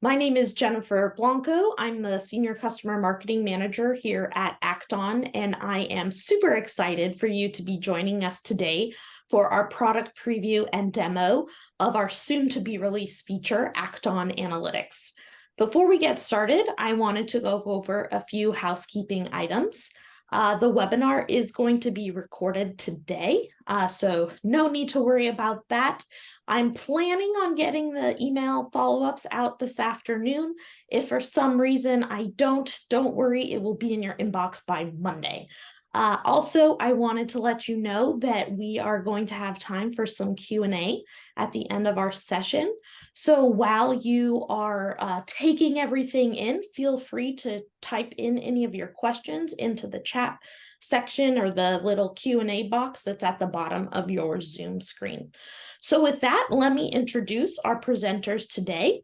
My name is Jennifer Blanco. I'm the Senior Customer Marketing Manager here at Acton, and I am super excited for you to be joining us today for our product preview and demo of our soon-to-be released feature, Acton Analytics. Before we get started, I wanted to go over a few housekeeping items. The webinar is going to be recorded today, so no need to worry about that. I'm planning on getting the email follow-ups out this afternoon. If for some reason I don't worry, it will be in your inbox by Monday. Also, I wanted to let you know that we are going to have time for some Q&A at the end of our session. So while you are taking everything in, feel free to type in any of your questions into the chat section or the little Q&A box that's at the bottom of your Zoom screen. So with that, let me introduce our presenters today.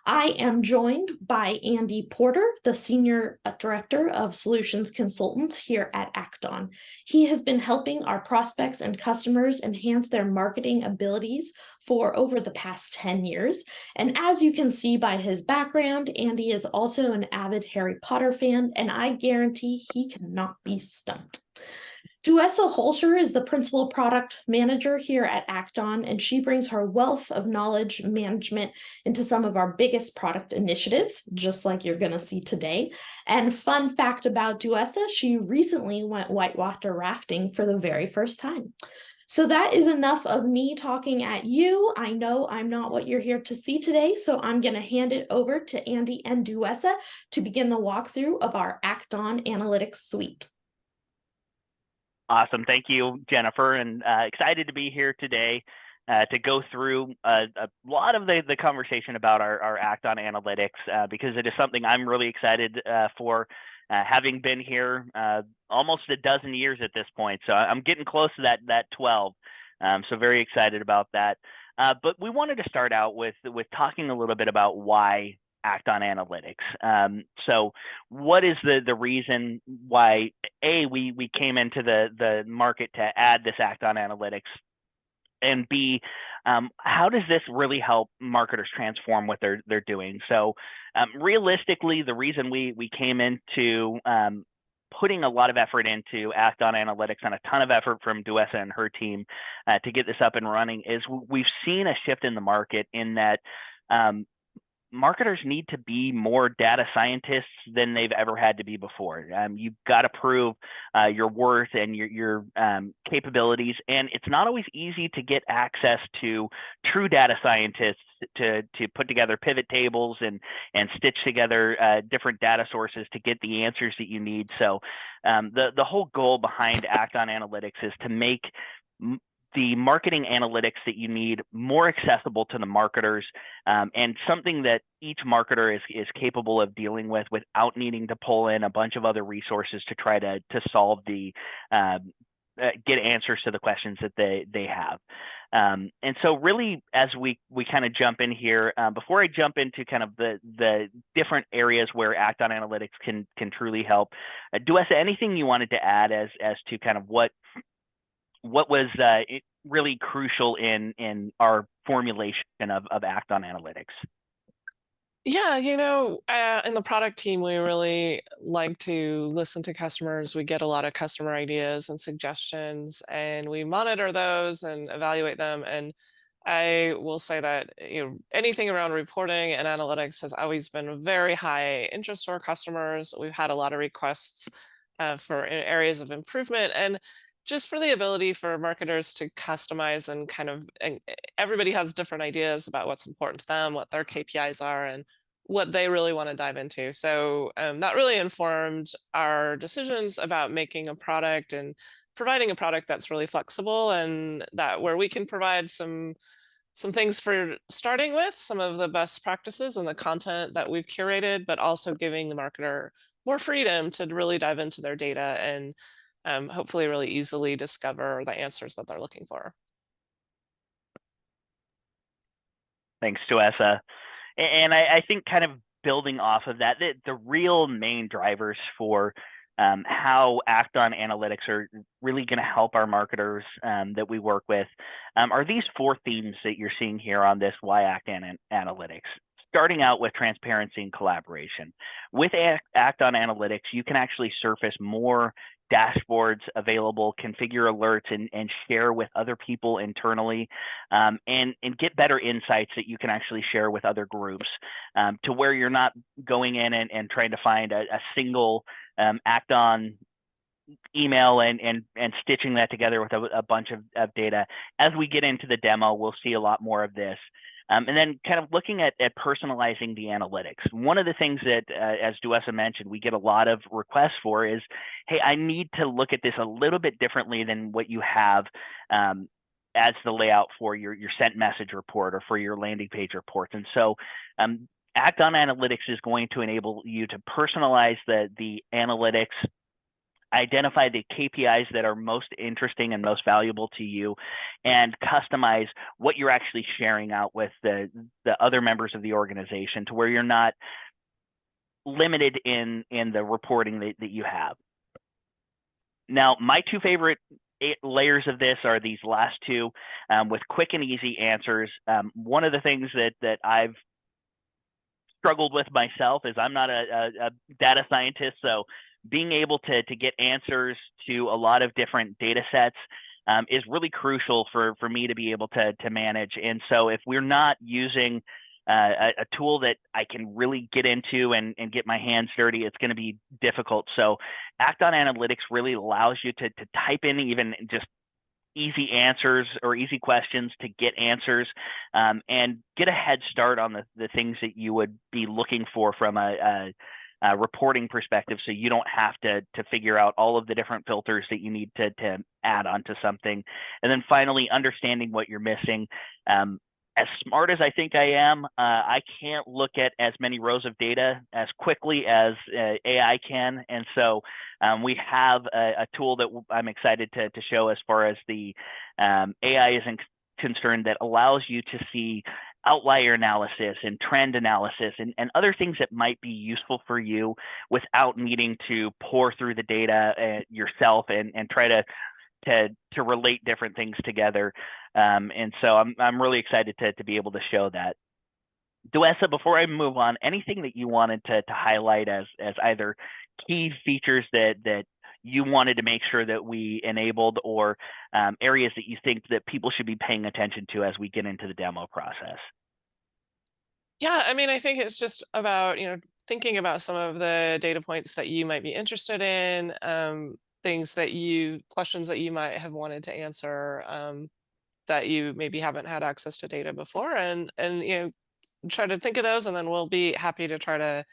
I am joined by Andy Porter, the Senior Director of Solutions Consultants here at Acton. He has been helping our prospects and customers enhance their marketing abilities for over the past 10 years. And as you can see by his background, Andy is also an avid Harry Potter fan, and I guarantee he cannot be stumped. Duessa Holscher is the Principal Product Manager here at Acton, and she brings her wealth of knowledge management into some of our biggest product initiatives, just like you're going to see today. And fun fact about Duessa, she recently went whitewater rafting for the very first time. So that is enough of me talking at you. I know I'm not what you're here to see today, so I'm going to hand it over to Andy and Duessa to begin the walkthrough of our Acton Analytics suite. Awesome. Thank you, Jennifer, and excited to be here today to go through a lot of the conversation about our Acton Analytics because it is something I'm really excited for, having been here almost a dozen years at this point. So I'm getting close to that 12. So very excited about that. But we wanted to start out with talking a little bit about why Acton Analytics. So what is the reason why we came into the market to add this Acton Analytics, and B, how does this really help marketers transform what they're doing? So realistically, the reason we came into putting a lot of effort into Acton Analytics and a ton of effort from Duessa and her team to get this up and running is we've seen a shift in the market in that marketers need to be more data scientists than they've ever had to be before. You've got to prove your worth and your capabilities, and it's not always easy to get access to true data scientists to put together pivot tables and stitch together different data sources to get the answers that you need. So the whole goal behind Acton Analytics is to make the marketing analytics that you need more accessible to the marketers, and something that each marketer is capable of dealing with without needing to pull in a bunch of other resources to try to solve the get answers to the questions that they have. And so really, as we kind of jump in here, before I jump into kind of the different areas where Acton Analytics can truly help, Duessa, anything you wanted to add as to kind of what was really crucial in our formulation of Acton Analytics? Yeah, in the product team, we really like to listen to customers. We get a lot of customer ideas and suggestions, and we monitor those and evaluate them. And I will say that anything around reporting and analytics has always been very high interest to our customers. We've had a lot of requests for areas of improvement, and just for the ability for marketers to customize and everybody has different ideas about what's important to them, what their KPIs are, and what they really want to dive into. So that really informed our decisions about making a product and providing a product that's really flexible, and that where we can provide some things for starting with some of the best practices and the content that we've curated, but also giving the marketer more freedom to really dive into their data and hopefully really easily discover the answers that they're looking for. Thanks, Duessa. And I think kind of building off of that, the real main drivers for how Acton Analytics are really going to help our marketers that we work with are these four themes that you're seeing here on this why Acton Analytics. starting out with transparency and collaboration. With Act-On Analytics, you can actually surface more dashboards available, configure alerts, and share with other people internally, and get better insights that you can actually share with other groups, to where you're not going in and trying to find a single Act-On email and stitching that together with a bunch of data. As we get into the demo, we'll see a lot more of this. And then kind of looking at personalizing the analytics. One of the things that, as Duessa mentioned, we get a lot of requests for is, hey, I need to look at this a little bit differently than what you have as the layout for your sent message report or for your landing page reports. And so Act-On Analytics is going to enable you to personalize the analytics, identify the KPIs that are most interesting and most valuable to you, and customize what you're actually sharing out with the other members of the organization, to where you're not limited in the reporting that you have. Now, my two favorite layers of this are these last two, with quick and easy answers. One of the things that I've struggled with myself is I'm not a data scientist, so being able to get answers to a lot of different data sets is really crucial for me to be able to manage. And so if we're not using a tool that I can really get into and get my hands dirty, it's going to be difficult. So Act-On Analytics really allows you to type in even just easy answers or easy questions to get answers, and get a head start on the things that you would be looking for from a reporting perspective, so you don't have to figure out all of the different filters that you need to add onto something. And then finally, understanding what you're missing. As smart as I think I am, I can't look at as many rows of data as quickly as AI can. And so we have a tool that I'm excited to show as far as the AI is concerned, that allows you to see outlier analysis and trend analysis and other things that might be useful for you without needing to pour through the data yourself and try to relate different things together. And so I'm really excited to be able to show that. Duessa, before I move on, anything that you wanted to highlight as either key features that you wanted to make sure that we enabled, or areas that you think that people should be paying attention to as we get into the demo process? Yeah, I mean, I think it's just about, thinking about some of the data points that you might be interested in, questions that you might have wanted to answer, that you maybe haven't had access to data before, and try to think of those, and then we'll be happy to try to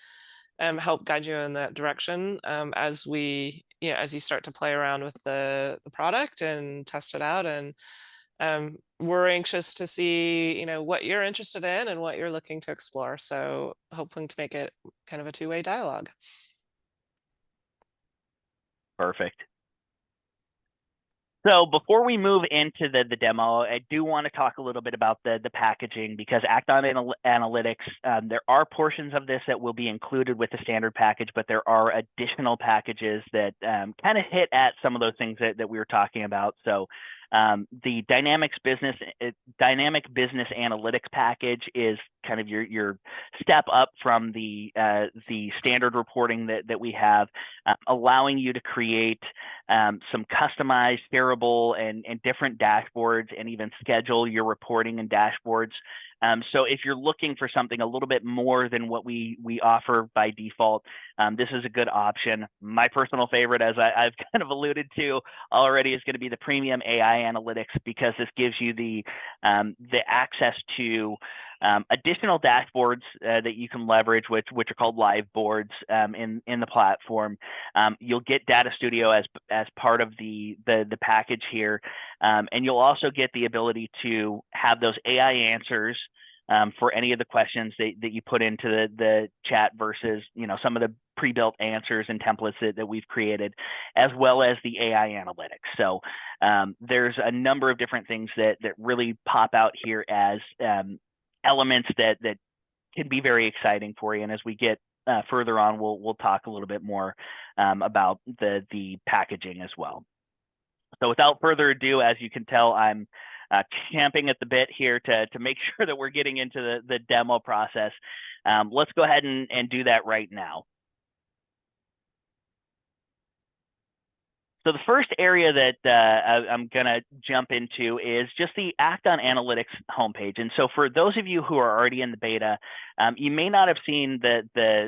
help guide you in that direction, as you start to play around with the product and test it out. And we're anxious to see what you're interested in and what you're looking to explore, so hoping to make it kind of a two-way dialogue. Perfect. So before we move into the demo, I do want to talk a little bit about the packaging, because Act-On Analytics, there are portions of this that will be included with the standard package, but there are additional packages that kind of hit at some of those things that we were talking about. So the Dynamic Business Analytics package is kind of your step up from the standard reporting that we have, allowing you to create some customized, shareable, and different dashboards, and even schedule your reporting and dashboards. So if you're looking for something a little bit more than what we offer by default, this is a good option. My personal favorite, as I've kind of alluded to already, is going to be the Premium AI Analytics, because this gives you the access to additional dashboards that you can leverage, which are called live boards in the platform. You'll get Data Studio as part of the package here, and you'll also get the ability to have those AI answers for any of the questions that you put into the chat, versus some of the pre-built answers and templates that we've created, as well as the AI analytics. So there's a number of different things that really pop out here as elements that can be very exciting for you. And as we get further on, we'll talk a little bit more about the packaging as well. So without further ado, as you can tell, I'm champing at the bit here to make sure that we're getting into the demo process. Let's go ahead and do that right now. So the first area that I'm going to jump into is just the Act-On Analytics homepage. And so for those of you who are already in the beta, you may not have seen the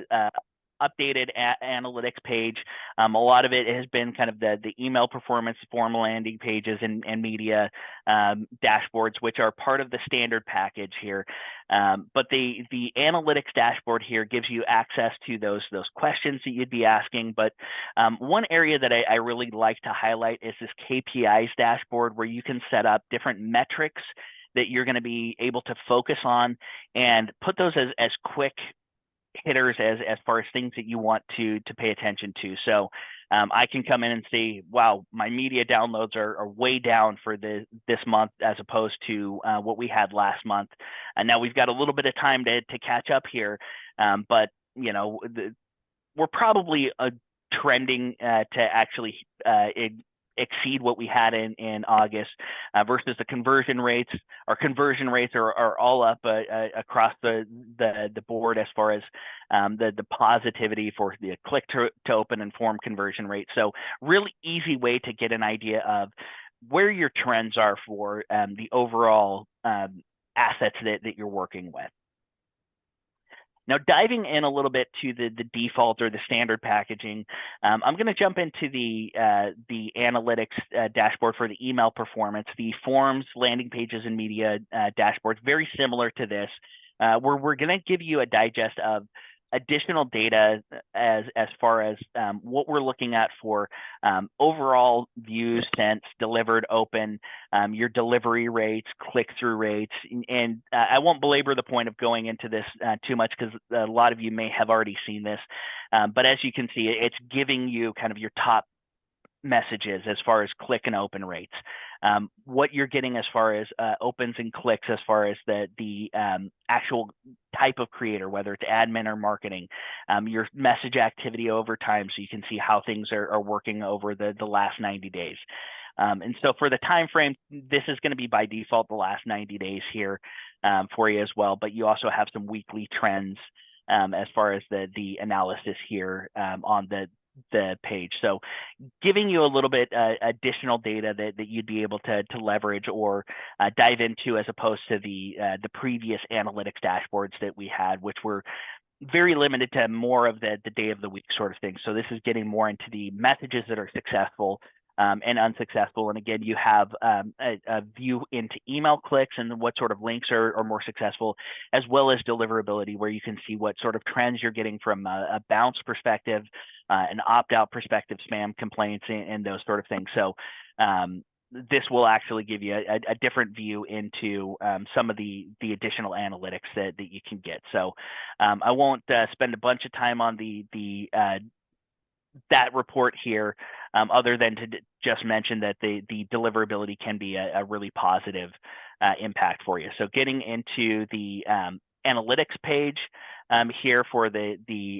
updated analytics page. A lot of it has been kind of the email performance, formal landing pages, and media dashboards, which are part of the standard package here. But the analytics dashboard here gives you access to those questions that you'd be asking. But one area that I really like to highlight is this KPIs dashboard, where you can set up different metrics that you're going to be able to focus on and put those as quick hitters as far as things that you want to pay attention to. So I can come in and say, wow, my media downloads are way down for this month as opposed to what we had last month. And now we've got a little bit of time to catch up here, but we're probably trending to actually exceed what we had in August versus the conversion rates. Our conversion rates are all up across the board as far as the positivity for the click to open and form conversion rate. So really easy way to get an idea of where your trends are for the overall assets that you're working with. Now, diving in a little bit to the default or the standard packaging, I'm going to jump into the analytics dashboard for the email performance, the forms, landing pages, and media dashboards, very similar to this, where we're going to give you a digest of additional data as far as what we're looking at for overall views sent, delivered, open, your delivery rates, click-through rates, and I won't belabor the point of going into this too much because a lot of you may have already seen this, but as you can see, it's giving you kind of your top messages as far as click and open rates, what you're getting as far as opens and clicks, as far as the actual type of creator, whether it's admin or marketing, your message activity over time, so you can see how things are working over the last 90 days. And so for the time frame, this is going to be by default the last 90 days here for you as well, but you also have some weekly trends as far as the analysis here on the page. So giving you a little bit additional data that you'd be able to leverage or dive into, as opposed to the previous analytics dashboards that we had, which were very limited to more of the day of the week sort of thing. So this is getting more into the messages that are successful and unsuccessful. And again, you have a view into email clicks and what sort of links are more successful, as well as deliverability, where you can see what sort of trends you're getting from a bounce perspective, an opt-out perspective, spam complaints, and those sort of things. So this will actually give you a different view into some of the additional analytics that you can get. So I won't spend a bunch of time on that report here, other than to just mention that the deliverability can be a really positive impact for you. So getting into the analytics page here for the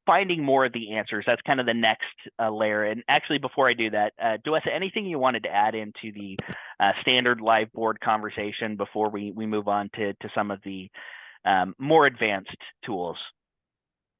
finding more of the answers, that's kind of the next layer. And actually, before I do that, Duessa, anything you wanted to add into the standard live board conversation before we move on to some of the more advanced tools?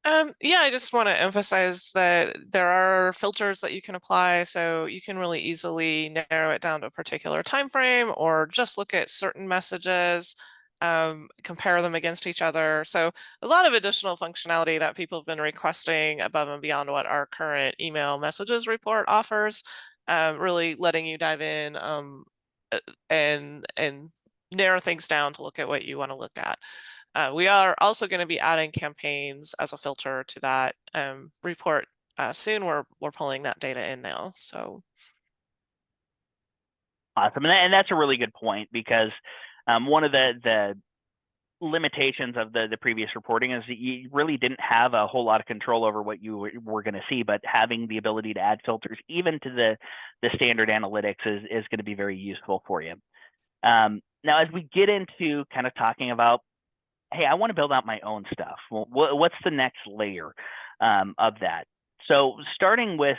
Yeah, I just want to emphasize that there are filters that you can apply, so you can really easily narrow it down to a particular time frame, or just look at certain messages, compare them against each other. So a lot of additional functionality that people have been requesting above and beyond what our current email messages report offers, really letting you dive in and narrow things down to look at what you want to look at. We are also going to be adding campaigns as a filter to that report soon. We're pulling that data in now. So awesome, and that's a really good point, because one of the limitations of the previous reporting is that you really didn't have a whole lot of control over what you were going to see, but having the ability to add filters even to the standard analytics is going to be very useful for you. Now, as we get into kind of talking about, hey, I want to build out my own stuff. Well, what's the next layer of that? So starting with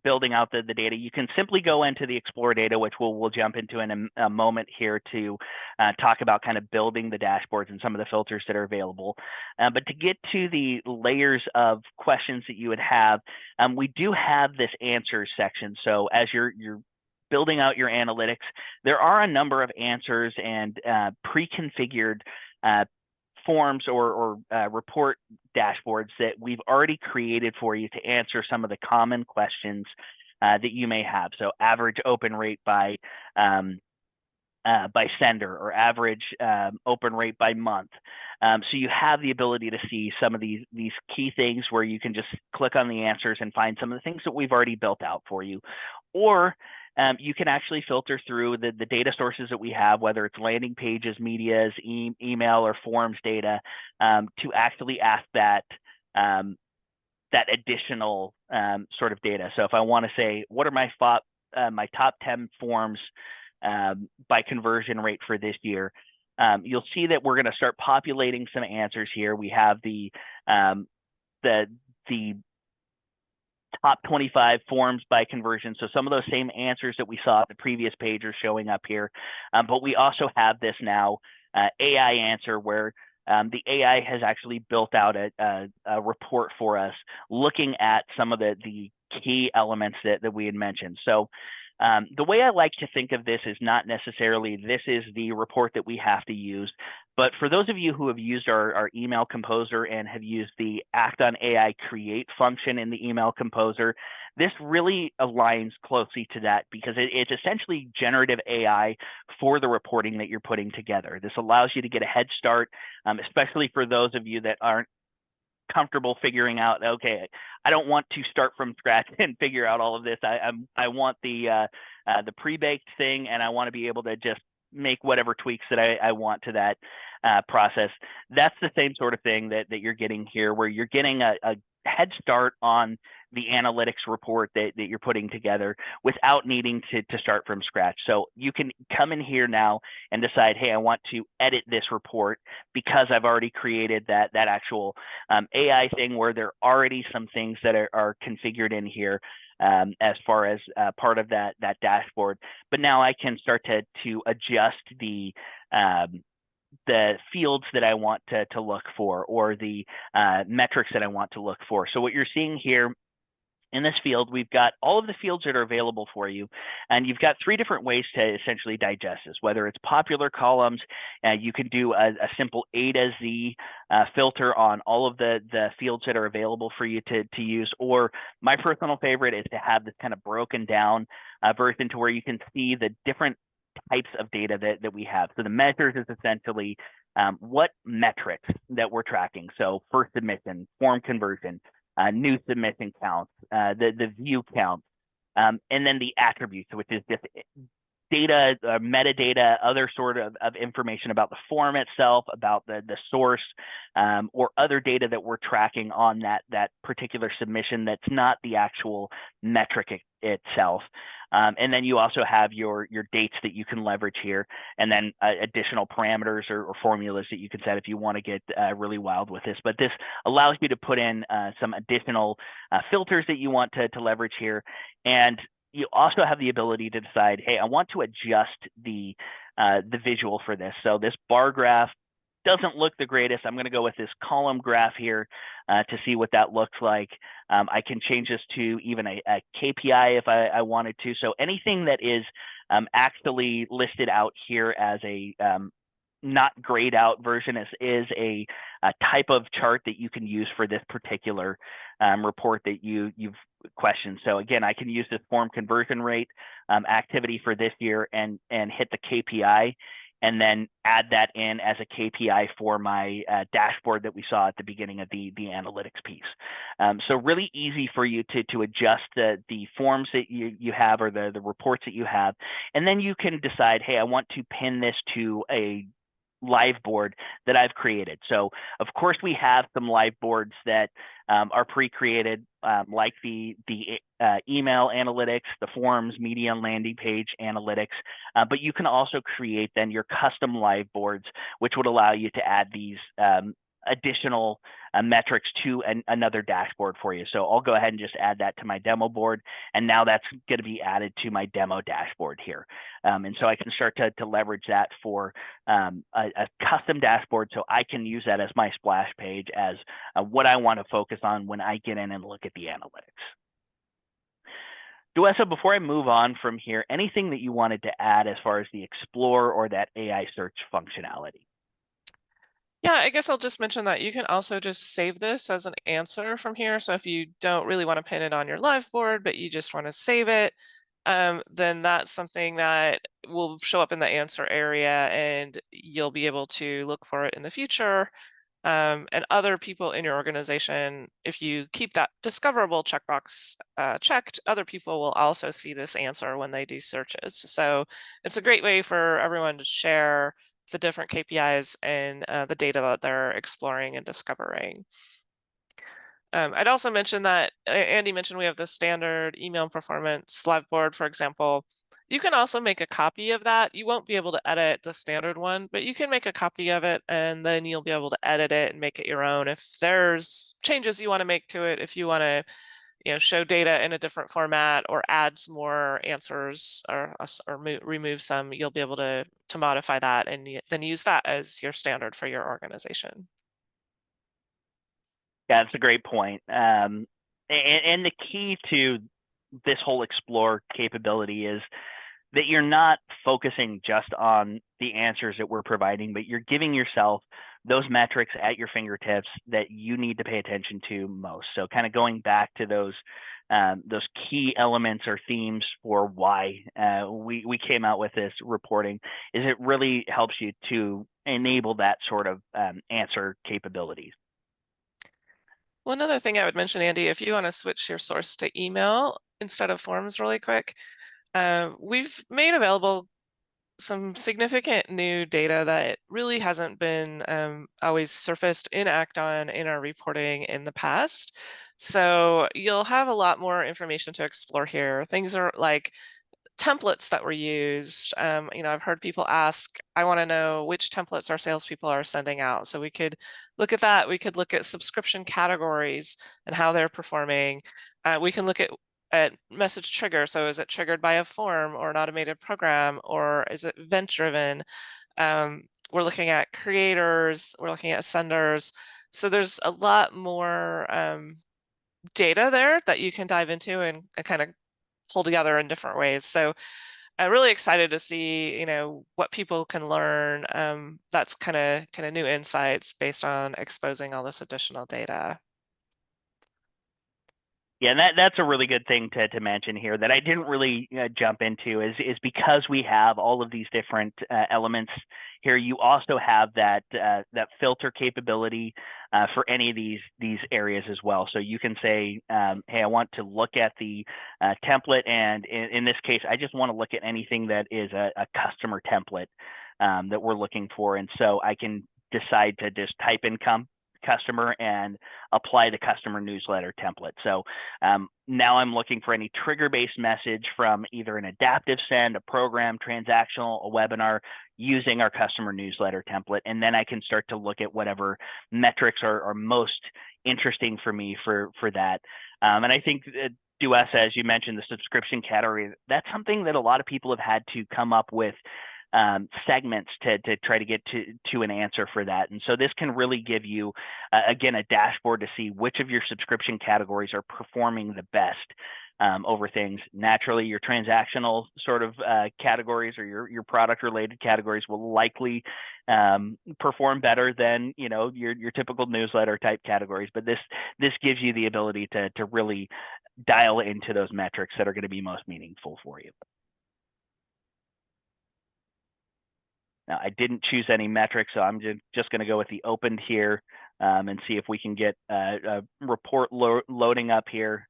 building out the data, you can simply go into the Explore data, which we'll jump into in a moment here to talk about kind of building the dashboards and some of the filters that are available. But to get to the layers of questions that you would have, we do have this answers section. So as you're building out your analytics, there are a number of answers and pre-configured forms or report dashboards that we've already created for you to answer some of the common questions that you may have. So average open rate by sender, or average open rate by month. So you have the ability to see some of these key things where you can just click on the answers and find some of the things that we've already built out for you. Or you can actually filter through the data sources that we have, whether it's landing pages, medias, email, or forms data, to actually ask that additional sort of data. So if I want to say, what are my top 10 forms by conversion rate for this year, you'll see that we're going to start populating some answers here. We have the top 25 forms by conversion. So some of those same answers that we saw at the previous page are showing up here. But we also have this now AI answer where the AI has actually built out a report for us looking at some of the key elements that we had mentioned. So the way I like to think of this is not necessarily this is the report that we have to use, but for those of you who have used our email composer and have used the Act-On AI create function in the email composer, this really aligns closely to that because it's essentially generative AI for the reporting that you're putting together. This allows you to get a head start, especially for those of you that aren't comfortable figuring out, okay, I don't want to start from scratch and figure out all of this. I want the pre-baked thing, and I want to be able to just make whatever tweaks that I want to that process. That's the same sort of thing that you're getting here, where you're getting a head start on the analytics report that you're putting together without needing to start from scratch. So you can come in here now and decide, hey, I want to edit this report because I've already created that actual AI thing where there are already some things that are configured in here as far as part of that dashboard. But now I can start to adjust the fields that I want to look for, or the metrics that I want to look for. So what you're seeing here in this field, we've got all of the fields that are available for you, and you've got 3 different ways to essentially digest this. Whether it's popular columns, you can do a simple A to Z filter on all of the fields that are available for you to use, or my personal favorite is to have this kind of broken down version to where you can see the different types of data that we have. So the measures is essentially what metrics that we're tracking. So first submission, form conversion, new submission counts, the view counts, and then the attributes, which is just data, metadata, other sort of information about the form itself, about the source, or other data that we're tracking on that particular submission that's not the actual metric itself. And then you also have your dates that you can leverage here, and then additional parameters or formulas that you can set if you want to get really wild with this. But this allows you to put in some additional filters that you want to leverage here. And you also have the ability to decide, hey, I want to adjust the visual for this. So this bar graph doesn't look the greatest. I'm going to go with this column graph here to see what that looks like. I can change this to even a KPI if I wanted to. So anything that is actually listed out here as a not grayed out version is a type of chart that you can use for this particular report that you've questioned. So again, I can use this form conversion rate activity for this year and hit the KPI, and then add that in as a KPI for my dashboard that we saw at the beginning of the analytics piece. So really easy for you to adjust the forms that you have, or the reports that you have. And then you can decide, hey, I want to pin this to a live board that I've created. So of course we have some live boards that are pre-created, like the email analytics, the forms, media, and landing page analytics. But you can also create then your custom live boards, which would allow you to add these additional metrics to another dashboard for you. So I'll go ahead and just add that to my demo board, and now that's going to be added to my demo dashboard here. And so I can start to leverage that for a custom dashboard, so I can use that as my splash page as what I want to focus on when I get in and look at the analytics. Duessa, before I move on from here, anything that you wanted to add as far as the Explore or that AI search functionality? Yeah, I guess I'll just mention that you can also just save this as an answer from here. So if you don't really want to pin it on your live board, but you just want to save it, then that's something that will show up in the answer area, and you'll be able to look for it in the future. And other people in your organization, if you keep that discoverable checkbox checked, other people will also see this answer when they do searches. So it's a great way for everyone to share the different KPIs and the data that they're exploring and discovering. I'd also mention that Andy mentioned we have the standard email performance live board, for example. You can also make a copy of that. You won't be able to edit the standard one, but you can make a copy of it, and then you'll be able to edit it and make it your own. If there's changes you want to make to it, if you want to, show data in a different format or add some more answers or remove some, you'll be able to modify that and then use that as your standard for your organization. Yeah, that's a great point. And the key to this whole Explore capability is that you're not focusing just on the answers that we're providing, but you're giving yourself those metrics at your fingertips that you need to pay attention to most. So kind of going back to those key elements or themes for why we came out with this reporting is it really helps you to enable that sort of answer capabilities. One other thing I would mention, Andy, if you want to switch your source to email instead of forms really quick, we've made available some significant new data that really hasn't been always surfaced in Act-On in our reporting in the past. So you'll have a lot more information to explore here. Things are like templates that were used. I've heard people ask, I want to know which templates our salespeople are sending out. So we could look at that. We could look at subscription categories and how they're performing. We can look at message trigger. So is it triggered by a form or an automated program, or is it event-driven? We're looking at creators, we're looking at senders. So there's a lot more data there that you can dive into and kind of pull together in different ways. So I'm really excited to see, what people can learn. That's kind of new insights based on exposing all this additional data. Yeah, and that's a really good thing to mention here that I didn't really jump into is because we have all of these different elements here. You also have that filter capability for any of these areas as well. So you can say, hey, I want to look at the template, and in this case, I just want to look at anything that is a customer template that we're looking for, and so I can decide to just type in customer and apply the customer newsletter template. So now I'm looking for any trigger-based message from either an adaptive send, a program, transactional, a webinar using our customer newsletter template. And then I can start to look at whatever metrics are most interesting for me for that. And I think Duessa, as you mentioned, the subscription category, that's something that a lot of people have had to come up with segments to try to get to an answer for that. And so this can really give you, again, a dashboard to see which of your subscription categories are performing the best over things. Naturally, your transactional sort of categories or your product related categories will likely perform better than your typical newsletter type categories. But this gives you the ability to really dial into those metrics that are going to be most meaningful for you. Now, I didn't choose any metrics, so I'm just going to go with the opened here and see if we can get a report loading up here,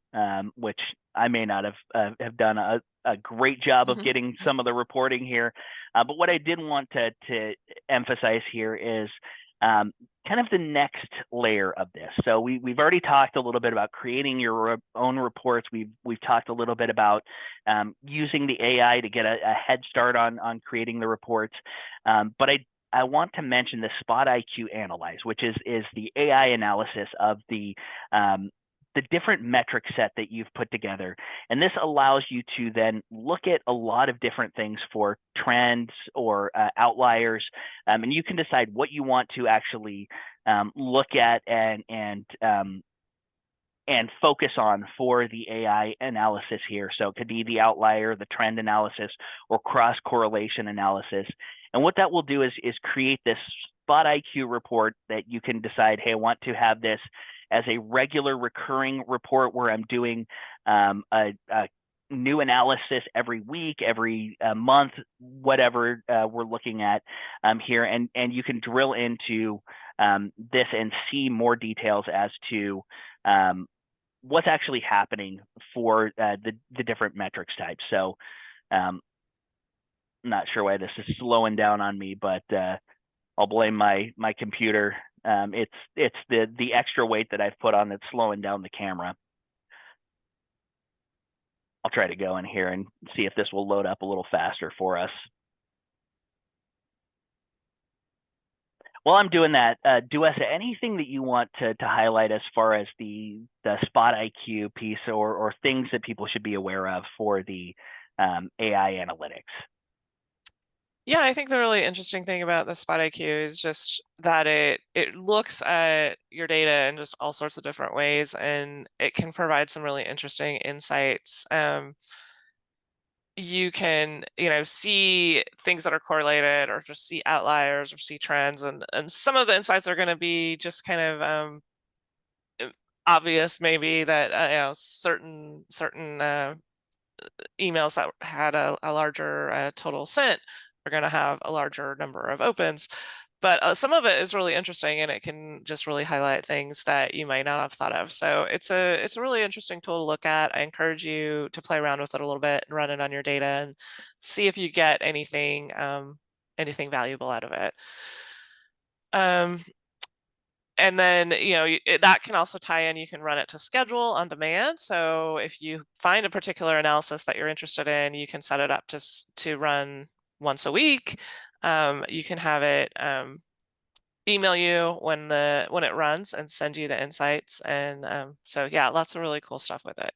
which I may not have done a great job of getting some of the reporting here. But what I did want to emphasize here is kind of the next layer of this. So we've already talked a little bit about creating your own reports. We've talked a little bit about using the AI to get a head start on creating the reports. But I I want to mention the Spot IQ Analyze, which is the AI analysis of the different metric set that you've put together. And this allows you to then look at a lot of different things for trends or outliers. And you can decide what you want to actually look at and focus on for the AI analysis here. So it could be the outlier, the trend analysis, or cross correlation analysis. And what that will do is create this Spot IQ report that you can decide, hey, I want to have this as a regular recurring report where I'm doing a new analysis every week, every month, whatever we're looking at here. And you can drill into this and see more details as to what's actually happening for the different metrics types. So not sure why this is slowing down on me, but I'll blame my computer. It's the extra weight that I've put on that's slowing down the camera. I'll try to go in here and see if this will load up a little faster for us. While I'm doing that, Duessa, anything that you want to highlight as far as the Spot IQ piece or things that people should be aware of for the AI analytics? Yeah, I think the really interesting thing about the Spot IQ is just that it looks at your data in just all sorts of different ways, and it can provide some really interesting insights. You can, see things that are correlated, or just see outliers, or see trends, and some of the insights are going to be just kind of obvious, maybe that certain emails that had a larger total sent are going to have a larger number of opens. But some of it is really interesting, and it can just really highlight things that you might not have thought of. So it's a really interesting tool to look at. I encourage you to play around with it a little bit and run it on your data and see if you get anything valuable out of it. And then, that can also tie in. You can run it to schedule on demand. So if you find a particular analysis that you're interested in, you can set it up to run once a week. You can have it email you when it runs and send you the insights. And so yeah, lots of really cool stuff with it.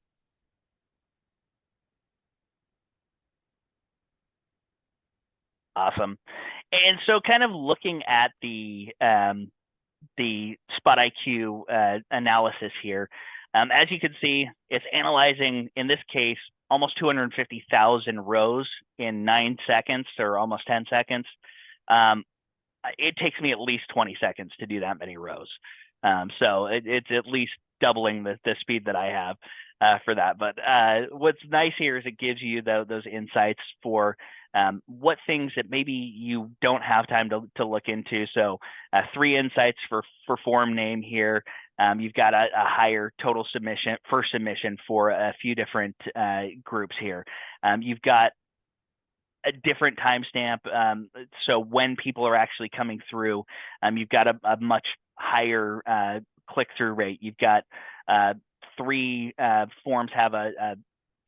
Awesome. And so kind of looking at the Spot IQ analysis here, as you can see, it's analyzing, in this case, almost 250,000 rows in 9 seconds, or almost 10 seconds. It takes me at least 20 seconds to do that many rows. So it's at least doubling the speed that I have for that. But what's nice here is it gives you those insights for what things that maybe you don't have time to look into. So 3 insights for form name here. You've got a higher total submission for a few different groups here. You've got a different timestamp. So when people are actually coming through, you've got a much higher click-through rate. You've got 3 forms have a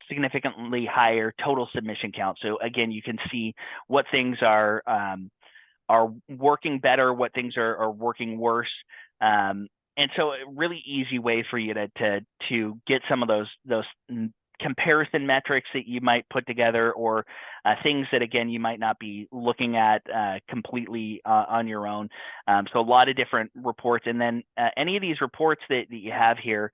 significantly higher total submission count. So again, you can see what things are working better, what things are working worse. And so a really easy way for you to get some of those comparison metrics that you might put together, or things that, again, you might not be looking at completely on your own. So a lot of different reports. And then any of these reports that you have here,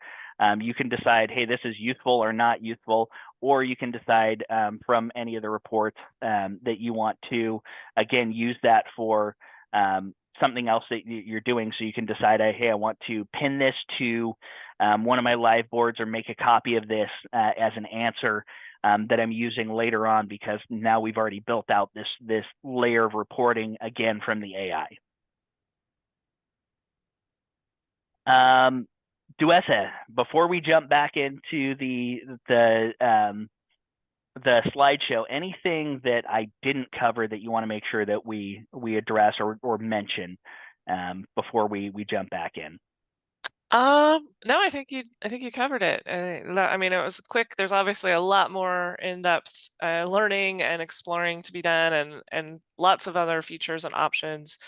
you can decide, hey, this is useful or not useful, or you can decide from any of the reports that you want to, again, use that for something else that you're doing. So you can decide, hey, I want to pin this to one of my live boards, or make a copy of this as an answer that I'm using later on, because now we've already built out this layer of reporting, again, from the AI. Duessa, before we jump back into the slideshow, anything that I didn't cover that you want to make sure that we address or mention before we jump back in? No, I think you covered it. I mean, it was quick. There's obviously a lot more in-depth learning and exploring to be done, and lots of other features and options.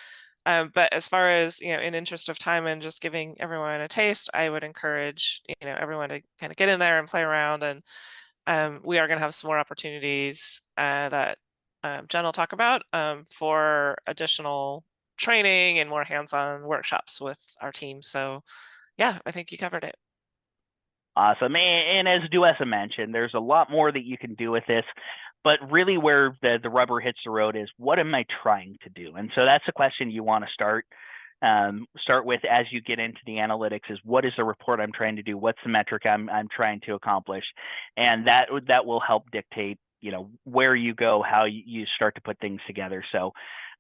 But as far as, in interest of time and just giving everyone a taste, I would encourage, everyone to kind of get in there and play around. And we are going to have some more opportunities that Jen will talk about for additional training and more hands-on workshops with our team. So yeah, I think you covered it. Awesome. And as Duessa mentioned, there's a lot more that you can do with this, but really where the rubber hits the road is, what am I trying to do? And so that's the question you want to start with as you get into the analytics, is what is the report I'm trying to do? What's the metric I'm trying to accomplish? And that will help dictate, where you go, how you start to put things together. So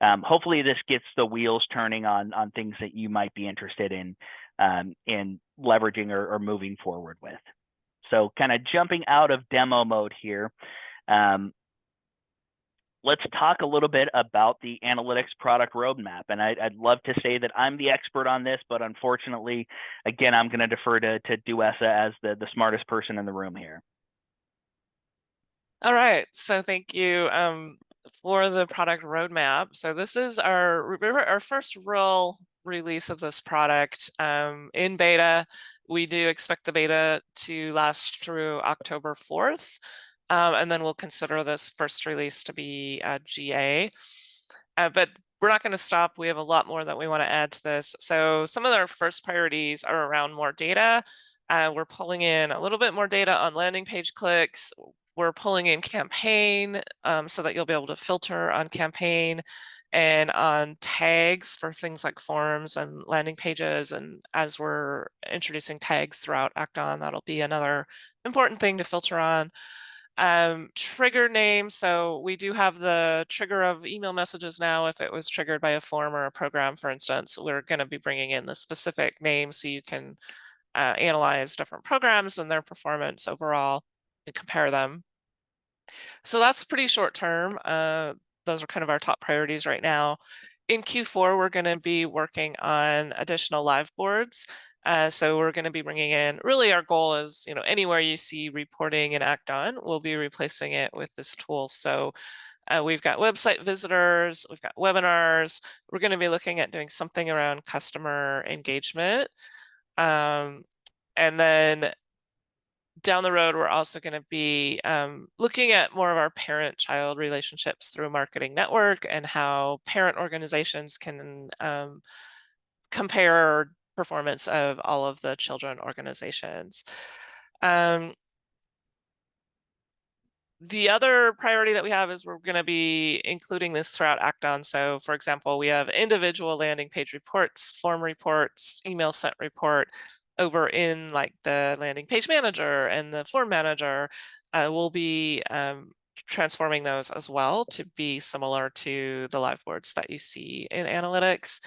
hopefully this gets the wheels turning on things that you might be interested in leveraging or moving forward with. So kind of jumping out of demo mode here, let's talk a little bit about the analytics product roadmap. And I'd love to say that I'm the expert on this, but unfortunately, again, I'm going to defer to Duessa as the smartest person in the room here. All right, so thank you for the product roadmap. So this is our first real release of this product in beta. We do expect the beta to last through October 4th, and then we'll consider this first release to be GA. But we're not going to stop. We have a lot more that we want to add to this. So some of our first priorities are around more data. We're pulling in a little bit more data on landing page clicks. We're pulling in campaign so that you'll be able to filter on campaign and on tags for things like forums and landing pages. And as we're introducing tags throughout Act-On, that'll be another important thing to filter on. Trigger name. So we do have the trigger of email messages now. If it was triggered by a form or a program, for instance, we're going to be bringing in the specific name so you can analyze different programs and their performance overall and compare them. So that's pretty short term. Those are kind of our top priorities right now. In Q4, we're going to be working on additional live boards. So we're going to be bringing in, really our goal is, anywhere you see reporting in Act-On, we'll be replacing it with this tool. So we've got website visitors, we've got webinars. We're going to be looking at doing something around customer engagement. And then down the road, we're also going to be looking at more of our parent-child relationships through Marketing Network and how parent organizations can compare performance of all of the children organizations. The other priority that we have is we're going to be including this throughout Act-On. So for example, we have individual landing page reports, form reports, email sent report over in like the landing page manager and the form manager. We'll be transforming those as well to be similar to the live boards that you see in analytics.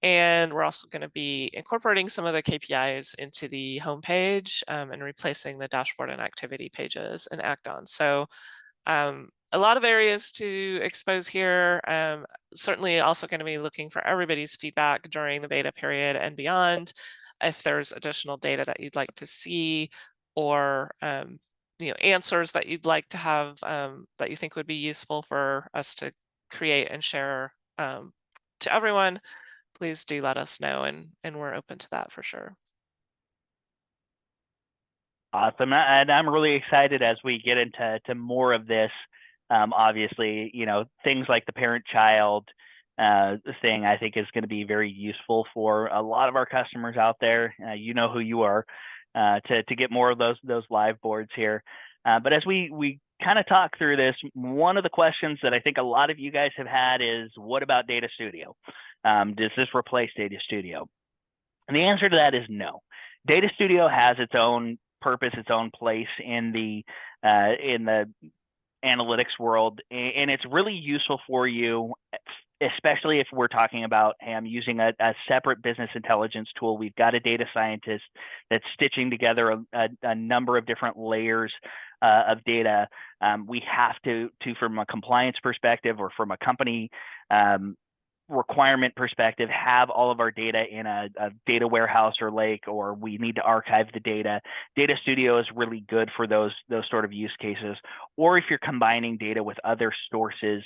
And we're also going to be incorporating some of the KPIs into the homepage and replacing the dashboard and activity pages in Act-On. So a lot of areas to expose here. Certainly also going to be looking for everybody's feedback during the beta period and beyond. If there's additional data that you'd like to see, or answers that you'd like to have that you think would be useful for us to create and share to everyone, please do let us know, and we're open to that for sure. Awesome. And I'm really excited as we get into more of this. Obviously, things like the parent-child thing, I think is going to be very useful for a lot of our customers out there. You know who you are, to get more of those live boards here. But as we kind of talk through this, one of the questions that I think a lot of you guys have had is, what about Data Studio? Does this replace Data Studio? And the answer to that is no. Data Studio has its own purpose, its own place in the analytics world, and it's really useful for you, especially if we're talking about, hey, I'm using a separate business intelligence tool. We've got a data scientist that's stitching together a number of different layers of data. We have to, from a compliance perspective or from a company requirement perspective, have all of our data in a data warehouse or lake, or we need to archive the data. Data Studio is really good for those sort of use cases. Or if you're combining data with other sources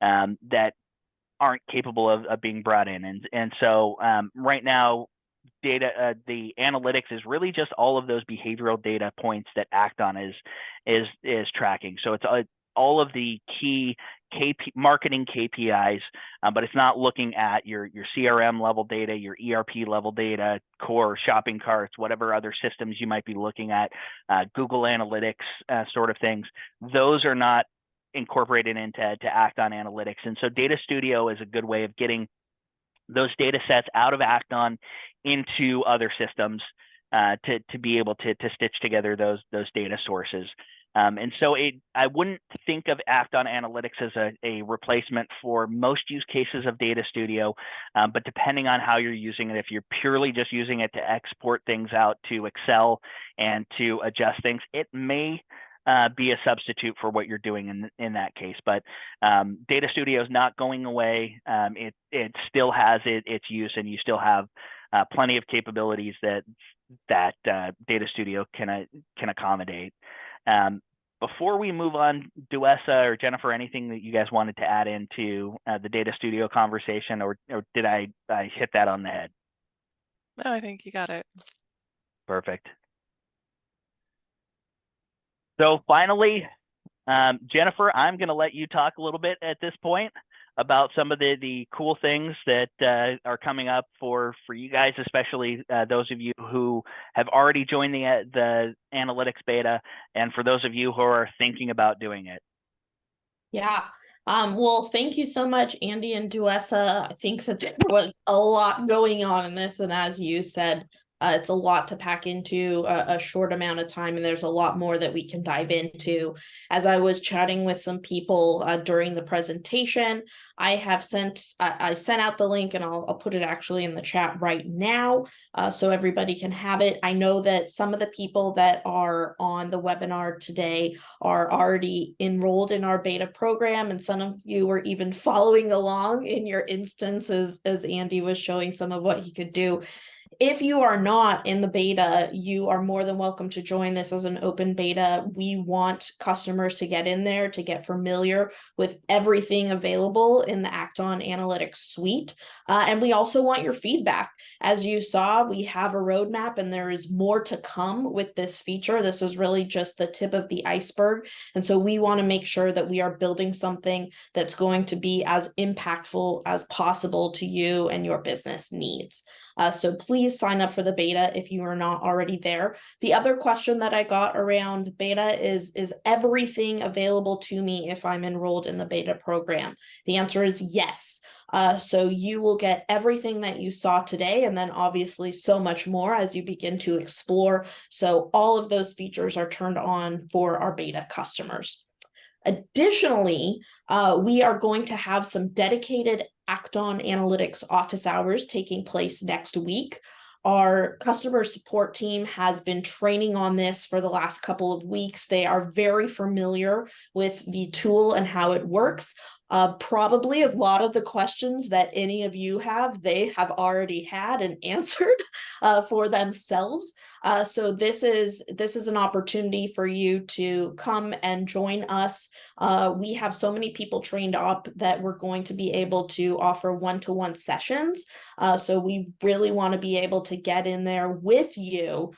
that aren't capable of being brought in. And so right now, the analytics is really just all of those behavioral data points that Acton is tracking. So it's all of the key marketing KPIs, but it's not looking at your CRM level data, your ERP level data, core shopping carts, whatever other systems you might be looking at, Google Analytics sort of things. Those are not incorporated into Acton Analytics. And so Data Studio is a good way of getting those data sets out of Acton into other systems to be able to stitch together those data sources. And so I wouldn't think of Acton Analytics as a replacement for most use cases of Data Studio, but depending on how you're using it, if you're purely just using it to export things out to Excel and to adjust things, it may be a substitute for what you're doing in that case. But Data Studio is not going away. It still has its use, and you still have plenty of capabilities that Data Studio can accommodate. Before we move on, Duessa or Jennifer, anything that you guys wanted to add into the Data Studio conversation, or did I hit that on the head? No, I think you got it. Perfect. So finally, Jennifer, I'm going to let you talk a little bit at this point about some of the cool things that are coming up for you guys, especially those of you who have already joined the analytics beta, and for those of you who are thinking about doing it. Yeah. Well, thank you so much, Andy and Duessa. I think that there was a lot going on in this, and as you said, it's a lot to pack into a short amount of time, and there's a lot more that we can dive into. As I was chatting with some people during the presentation, I sent out the link, and I'll put it actually in the chat right now so everybody can have it. I know that some of the people that are on the webinar today are already enrolled in our beta program, and some of you were even following along in your instances as Andy was showing some of what he could do. If you are not in the beta, you are more than welcome to join this as an open beta. We want customers to get in there, to get familiar with everything available in the Acton Analytics suite. And we also want your feedback. As you saw, we have a roadmap, and there is more to come with this feature. This is really just the tip of the iceberg. And so we want to make sure that we are building something that's going to be as impactful as possible to you and your business needs. So please sign up for the beta if you are not already there. The other question that I got around beta is everything available to me if I'm enrolled in the beta program? The answer is yes. So you will get everything that you saw today, and then obviously so much more as you begin to explore. So all of those features are turned on for our beta customers. Additionally, we are going to have some dedicated Acton Analytics office hours taking place next week. Our customer support team has been training on this for the last couple of weeks. They are very familiar with the tool and how it works. Probably a lot of the questions that any of you have, they have already had and answered for themselves. So this is an opportunity for you to come and join us. We have so many people trained up that we're going to be able to offer one-to-one sessions. So we really want to be able to get in there with you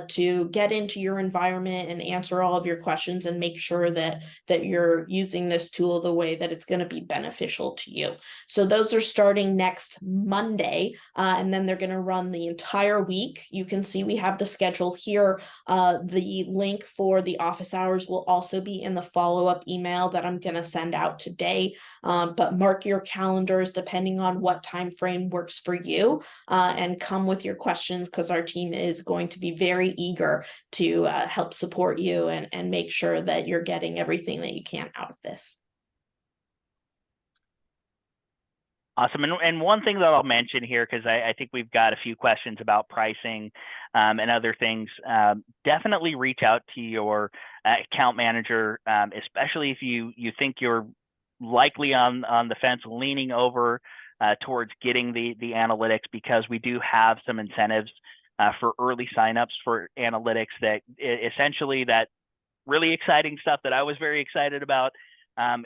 to get into your environment and answer all of your questions and make sure that you're using this tool the way that it's going to be beneficial to you. So those are starting next Monday, and then they're going to run the entire week. You can see we have the schedule here. The link for the office hours will also be in the follow-up email that I'm going to send out today. But mark your calendars depending on what time frame works for you, and come with your questions, because our team is going to be very eager to help support you and make sure that you're getting everything that you can out of this. Awesome. And one thing that I'll mention here, because I think we've got a few questions about pricing and other things, definitely reach out to your account manager, especially if you think you're likely on the fence leaning over towards getting the analytics, because we do have some incentives for early signups for analytics that essentially that really exciting stuff that I was very excited about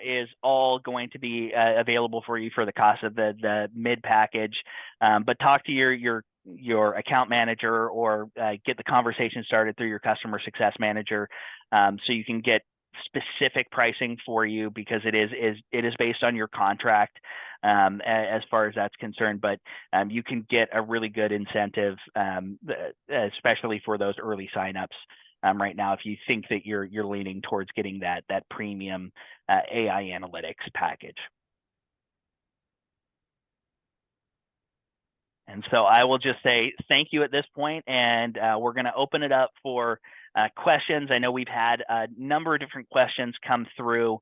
is all going to be available for you for the cost of the mid package. But talk to your account manager, or get the conversation started through your customer success manager, so you can get specific pricing for you, because it is based on your contract as far as that's concerned. But you can get a really good incentive, especially for those early signups. Right now, if you think that you're leaning towards getting that premium AI analytics package. And so I will just say thank you at this point, and we're going to open it up for questions. I know we've had a number of different questions come through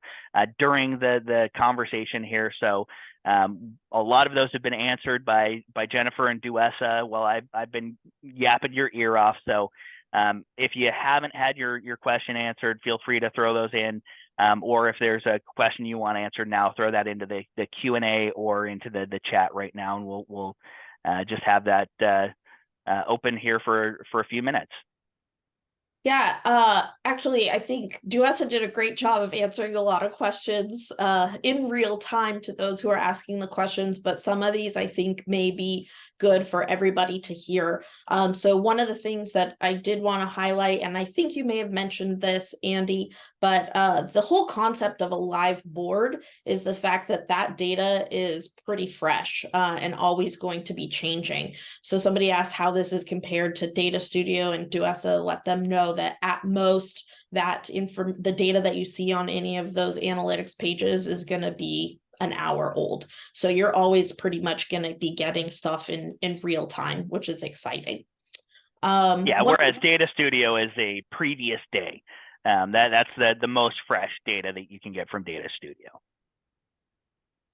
during the conversation here. So a lot of those have been answered by Jennifer and Duessa while I've been yapping your ear off. So if you haven't had your question answered, feel free to throw those in. Or if there's a question you want answered now, throw that into the Q&A or into the chat right now, and we'll just have that open here for a few minutes. Yeah, actually, I think Duessa did a great job of answering a lot of questions in real time to those who are asking the questions, but some of these I think may be good for everybody to hear. So one of the things that I did want to highlight, and I think you may have mentioned this, Andy, but the whole concept of a live board is the fact that that data is pretty fresh and always going to be changing. So somebody asked how this is compared to Data Studio, and Duessa let them know that at most that the data that you see on any of those analytics pages is going to be an hour old. So you're always pretty much going to be getting stuff in real time, which is exciting. Yeah, whereas Data Studio is a previous day. That's the most fresh data that you can get from Data Studio.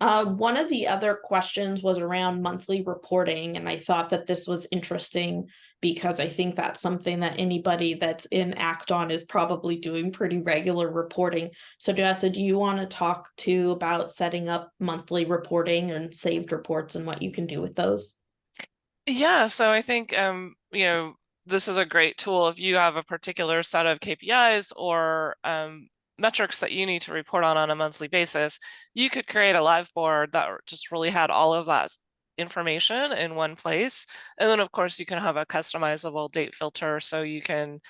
One of the other questions was around monthly reporting, and I thought that this was interesting because I think that's something that anybody that's in Act-On is probably doing pretty regular reporting. So Duessa, do you want to talk about setting up monthly reporting and saved reports and what you can do with those? Yeah, so I think this is a great tool if you have a particular set of KPIs or metrics that you need to report on a monthly basis. You could create a live board that just really had all of that information in one place. And then of course you can have a customizable date filter, so you can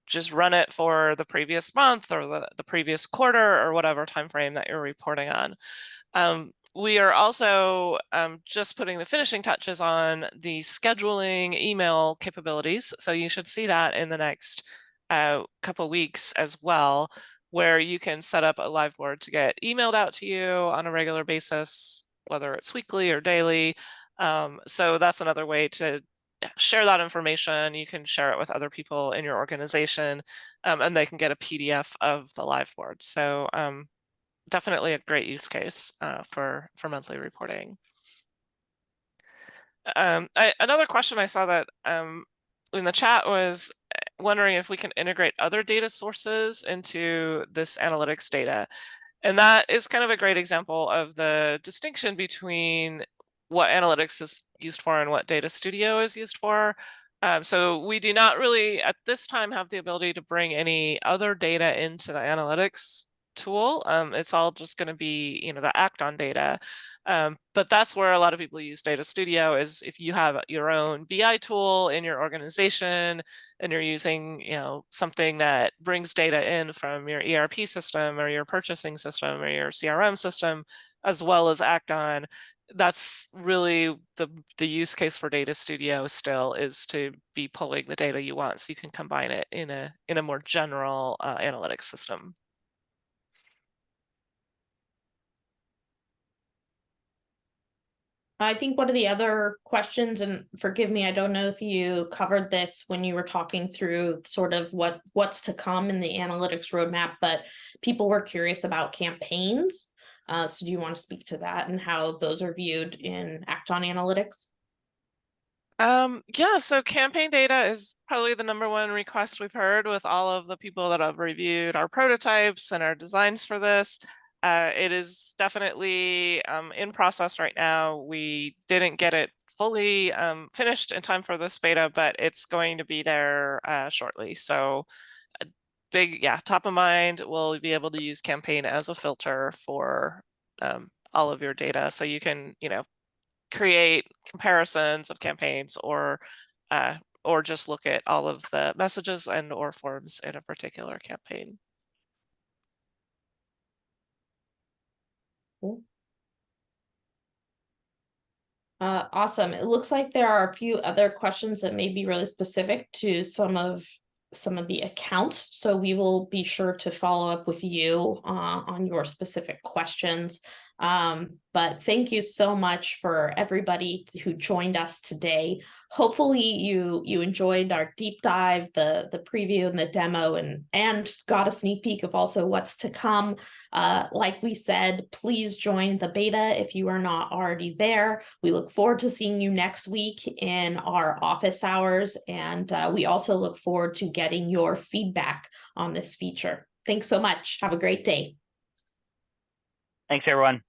just run it for the previous month or the previous quarter or whatever time frame that you're reporting on. We are also just putting the finishing touches on the scheduling email capabilities. So you should see that in the next couple weeks as well, where you can set up a live board to get emailed out to you on a regular basis, whether it's weekly or daily. So that's another way to share that information. You can share it with other people in your organization, and they can get a PDF of the live board. So definitely a great use case for monthly reporting. Another question I saw that in the chat was wondering if we can integrate other data sources into this analytics data. And that is kind of a great example of the distinction between what analytics is used for and what Data Studio is used for. So we do not really at this time have the ability to bring any other data into the analytics tool. It's all just going to be, the Act-On data. But that's where a lot of people use Data Studio, is if you have your own BI tool in your organization and you're using, something that brings data in from your ERP system or your purchasing system or your CRM system, as well as Act-On, that's really the use case for Data Studio still, is to be pulling the data you want so you can combine it in a more general analytics system. I think one of the other questions, and forgive me, I don't know if you covered this when you were talking through sort of what's to come in the analytics roadmap, but people were curious about campaigns. So do you want to speak to that and how those are viewed in Act-On Analytics? Yeah, so campaign data is probably the #1 request we've heard with all of the people that have reviewed our prototypes and our designs for this. It is definitely in process right now. We didn't get it fully finished in time for this beta, but it's going to be there shortly. So big, yeah, top of mind. We'll be able to use Campaign as a filter for all of your data. So you can, create comparisons of campaigns or just look at all of the messages and or forms in a particular campaign. Cool. Awesome. It looks like there are a few other questions that may be really specific to some of the accounts. So we will be sure to follow up with you on your specific questions. But thank you so much for everybody who joined us today. Hopefully you enjoyed our deep dive, the preview and the demo, and got a sneak peek of also what's to come. Like we said, please join the beta if you are not already there. We look forward to seeing you next week in our office hours, and we also look forward to getting your feedback on this feature. Thanks so much. Have a great day. Thanks, everyone.